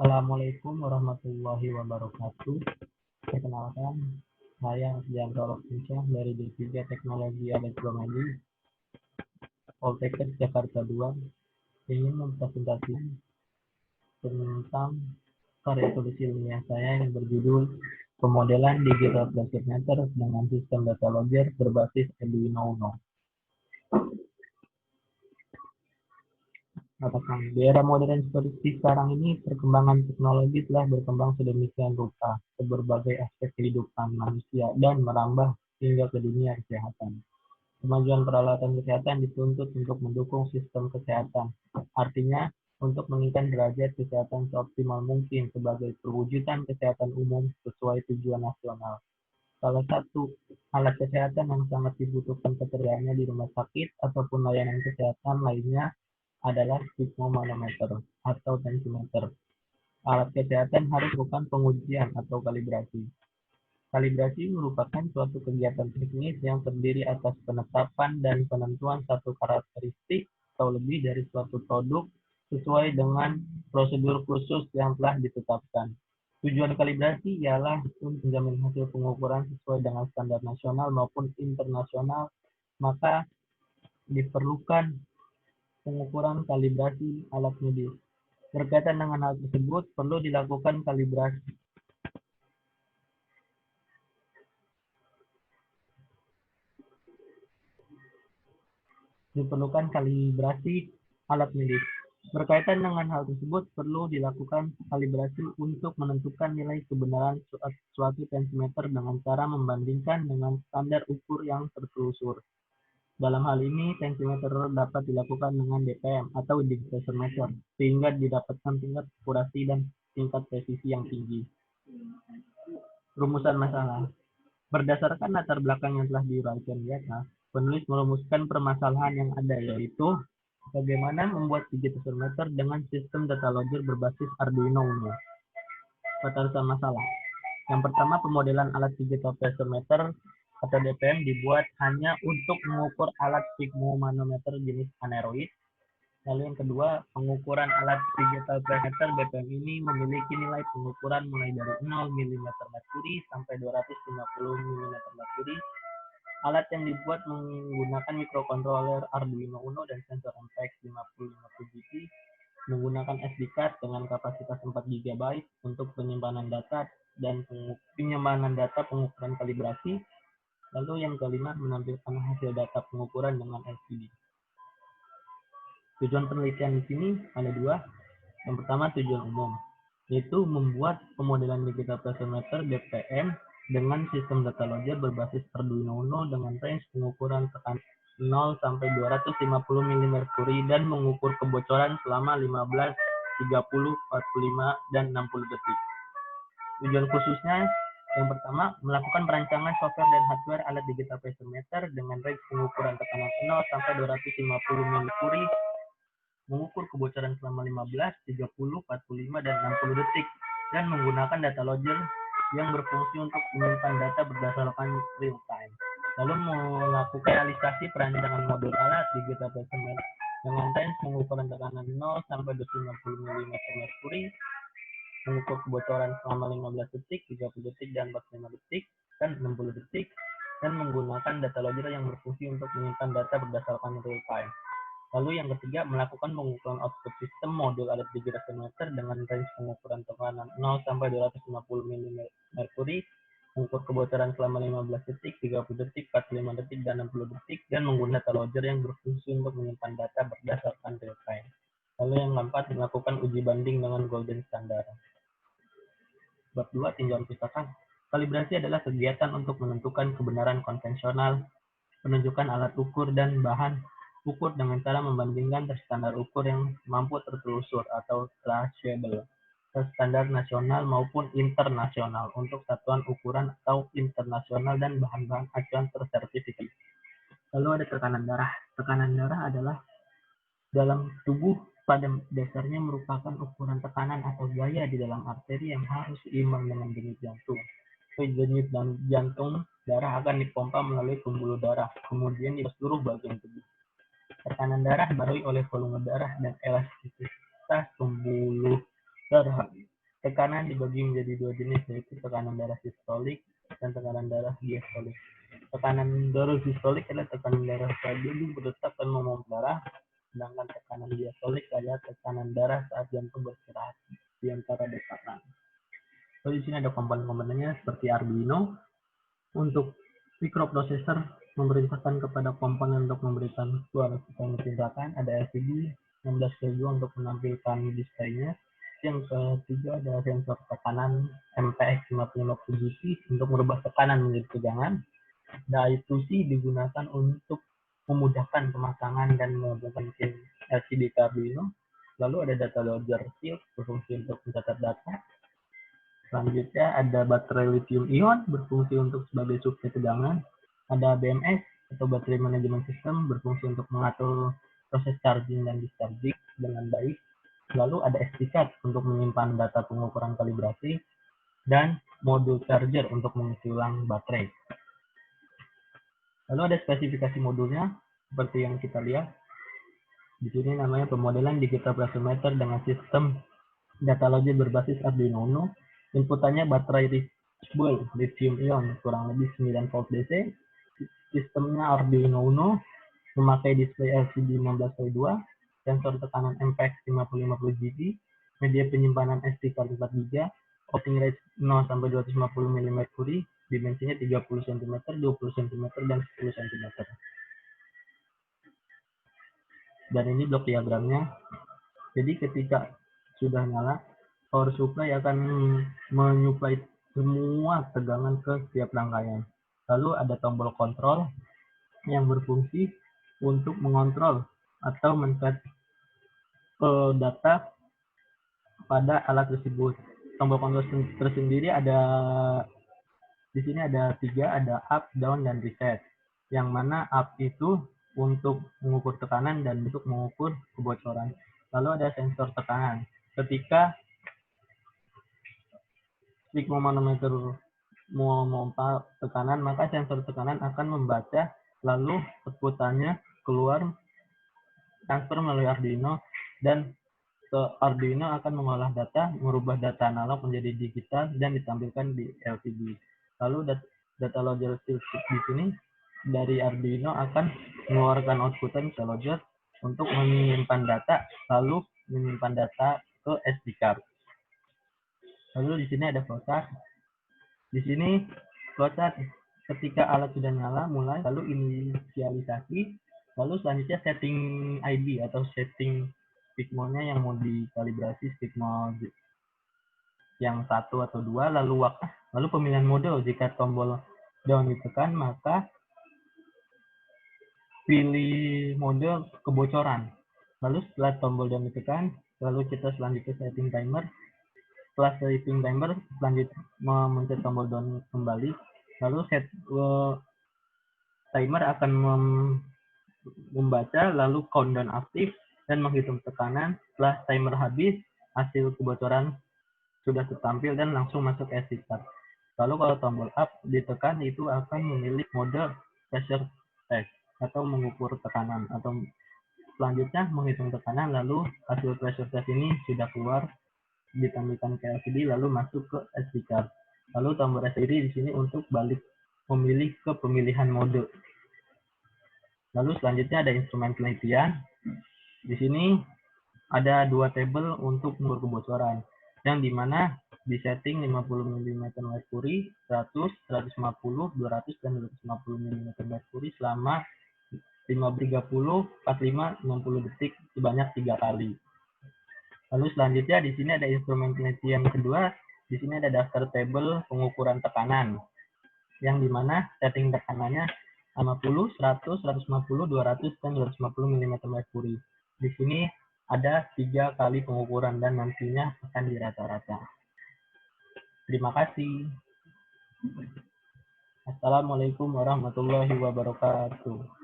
Assalamualaikum warahmatullahi wabarakatuh. Perkenalkan, saya Ardianto Rofiansyah dari D3 Teknologi Elektromedik, Poltekkes Jakarta 2, ingin mempresentasikan tentang karya tulis ilmiah saya yang berjudul Pemodelan Digital Pressure Meter dengan Sistem Data Logger berbasis Arduino Uno. Katakan, di era modern seperti sekarang ini, perkembangan teknologi telah berkembang sedemikian rupa ke berbagai aspek kehidupan manusia dan merambah hingga ke dunia kesehatan. Kemajuan peralatan kesehatan dituntut untuk mendukung sistem kesehatan, artinya untuk meningkatkan derajat kesehatan seoptimal mungkin sebagai perwujudan kesehatan umum sesuai tujuan nasional. Salah satu alat kesehatan yang sangat dibutuhkan keterdaannya di rumah sakit ataupun layanan kesehatan lainnya adalah sfigmomanometer atau tensimeter. Alat kesehatan harus melakukan pengujian atau kalibrasi. Kalibrasi merupakan suatu kegiatan teknis yang terdiri atas penetapan dan penentuan satu karakteristik atau lebih dari suatu produk sesuai dengan prosedur khusus yang telah ditetapkan. Tujuan kalibrasi ialah untuk menjamin hasil pengukuran sesuai dengan standar nasional maupun internasional, maka diperlukan pengukuran kalibrasi alat medis. Berkaitan dengan hal tersebut, perlu dilakukan kalibrasi alat medis. Berkaitan dengan hal tersebut, perlu dilakukan kalibrasi untuk menentukan nilai kebenaran suatu tensimeter dengan cara membandingkan dengan standar ukur yang tertelusur. Dalam hal ini, tensimeter dapat dilakukan dengan DPM atau digital pressure meter, sehingga didapatkan tingkat akurasi dan tingkat presisi yang tinggi. Rumusan masalah. Berdasarkan latar belakang yang telah diuraikan di atas, penulis merumuskan permasalahan yang ada, yaitu bagaimana membuat digital pressure meter dengan sistem data logger berbasis Arduino Uno. Batasan masalah. Yang pertama, pemodelan alat digital pressure meter atau DPM dibuat hanya untuk mengukur alat sfigmomanometer jenis aneroid. Lalu yang kedua, pengukuran alat digital pressure meter BPM ini memiliki nilai pengukuran mulai dari 0 mm merkuri sampai 250 mm merkuri. Alat yang dibuat menggunakan mikrokontroler Arduino Uno dan sensor MPX 5050GT, menggunakan SD card dengan kapasitas 4 GB untuk penyimpanan data dan penyimpanan data pengukuran kalibrasi. Lalu yang kelima, menampilkan hasil data pengukuran dengan LCD. Tujuan penelitian di sini ada dua. Yang pertama, tujuan umum, yaitu membuat pemodelan digital pressure meter DPM dengan sistem data logger berbasis Arduino Uno dengan range pengukuran tekanan 0 sampai 250 mm merkuri dan mengukur kebocoran selama 15, 30, 45, dan 60 detik. Tujuan khususnya yang pertama, melakukan perancangan software dan hardware alat digital pressure meter dengan range pengukuran tekanan 0 sampai 250 mm merkuri, mengukur kebocoran selama 15, 30, 45, dan 60 detik, dan menggunakan data logger yang berfungsi untuk menyimpan data berdasarkan real time. Lalu melakukan realisasi perancangan modul alat digital pressure meter dengan range pengukuran tekanan 0 sampai 250 mm merkuri, mengukur kebocoran selama 15 detik, 30 detik, dan 45 detik, dan 60 detik, dan menggunakan data logger yang berfungsi untuk menyimpan data berdasarkan real time. Lalu yang ketiga, melakukan pengukuran output sistem modul alat digital pressure meter dengan range pengukuran tekanan 0 sampai 250 mm merkuri, mengukur kebocoran selama 15 detik, 30 detik, 45 detik, dan 60 detik, dan menggunakan data logger yang berfungsi untuk menyimpan data berdasarkan real time. Lalu yang keempat, melakukan uji banding dengan golden standard. Bab 2, tinjauan pustaka. Kalibrasi adalah kegiatan untuk menentukan kebenaran konvensional, penunjukan alat ukur dan bahan ukur dengan cara membandingkan standar ukur yang mampu tertelusur atau traceable, standar nasional maupun internasional untuk satuan ukuran atau internasional dan bahan-bahan acuan tersertifikasi. Lalu ada tekanan darah. Tekanan darah adalah dalam tubuh pada dasarnya merupakan ukuran tekanan atau gaya di dalam arteri yang harus seimbang dengan denyut jantung. Denyut jantung darah akan dipompa melalui pembuluh darah, kemudian di seluruh bagian tubuh. Tekanan darah dipengaruhi oleh volume darah dan elastisitas pembuluh darah. tekanan dibagi menjadi dua jenis, yaitu tekanan darah sistolik dan tekanan darah diastolik. Tekanan darah sistolik adalah tekanan darah saat jantung berdetak dan memompa darah, sedangkan tekanan diastolik adalah tekanan darah saat jantung beristirahat di antara detakan. Lalu di sini ada komponen-komponennya seperti Arduino. Untuk mikroprosesor memerintahkan kepada komponen untuk memberikan suara sesuai tindakan. Ada LCD 16x2 untuk menampilkan displaynya. Yang ketiga ada sensor tekanan MPX 550GT untuk merubah tekanan menjadi tegangan. Ada I2C digunakan untuk memudahkan pemasangan dan menghubungkan LCD ke Arduino. Lalu ada data loader field berfungsi untuk mencatat data. Selanjutnya ada baterai lithium ion berfungsi untuk sebagai suplai tegangan. Ada BMS atau baterai management system berfungsi untuk mengatur proses charging dan discharging dengan baik. Lalu ada SD card untuk menyimpan data pengukuran kalibrasi dan modul charger untuk mengisi ulang baterai. Lalu ada spesifikasi modulnya seperti yang kita lihat. Di sini namanya pemodelan digital pressure dengan sistem data logic berbasis Arduino Uno. Inputannya baterai rechargeable lithium ion kurang lebih 9 volt DC. Sistemnya Arduino Uno memakai display LCD 16x2, sensor tekanan MPX 550GT, media penyimpanan SD card 4 GB, operating rate 0 sampai 250 mm, dimensinya 30 cm, 20 cm, dan 10 cm. Dan ini blok diagramnya. Jadi ketika sudah nyala, power supply akan menyuplai semua tegangan ke setiap rangkaian. Lalu ada tombol kontrol yang berfungsi untuk mengontrol atau men-set data pada alat tersebut. Tombol kontrol tersendiri ada di sini ada 3, ada up, down, dan reset. Yang mana up itu untuk mengukur tekanan dan untuk mengukur kebocoran. Lalu ada sensor tekanan. Ketika sphygmomanometer memompa tekanan, maka sensor tekanan akan membaca, lalu outputannya keluar transfer melalui Arduino, dan Arduino akan mengolah data, merubah data analog menjadi digital dan ditampilkan di LCD. Lalu data loader di sini dari Arduino akan mengeluarkan outputan ke loader untuk menyimpan data, lalu menyimpan data ke SD card. Lalu di sini ada flowchart. Di sini flowchart ketika alat sudah nyala mulai, lalu inisialisasi, lalu selanjutnya setting ID atau setting sphygmo-nya yang mau dikalibrasi, sphygmo yang 1 atau 2, lalu pemilihan mode. Jika tombol down ditekan, maka pilih mode kebocoran. Lalu setelah tombol down ditekan, lalu kita selanjutnya setting timer. Setelah setting timer, selanjutnya memencet tombol down kembali. Lalu timer akan membaca, lalu countdown aktif dan menghitung tekanan. Setelah timer habis, hasil kebocoran sudah tertampil dan langsung masuk SD card. Lalu kalau tombol up ditekan, itu akan memilih mode pressure test atau mengukur tekanan, atau selanjutnya menghitung tekanan. Lalu hasil pressure test ini sudah keluar, ditampilkan ke LCD, lalu masuk ke SD card. Lalu tombol SID di sini untuk balik memilih ke pemilihan mode. Lalu selanjutnya ada instrumen penelitian. Di sini ada 2 tabel untuk mengukur kebocoran, yang dimana di setting 50 mm merkuri, 100, 150, 200, dan 250 mm merkuri selama 30, 45, 60 detik sebanyak 3 kali. Lalu selanjutnya di sini ada instrumen penelitian kedua. Di sini ada daftar tabel pengukuran tekanan, yang dimana setting tekanannya 50, 100, 150, 200, dan 250 mm merkuri. Di sini ada 3 kali pengukuran dan nantinya akan dirata-rata. Terima kasih. Assalamualaikum warahmatullahi wabarakatuh.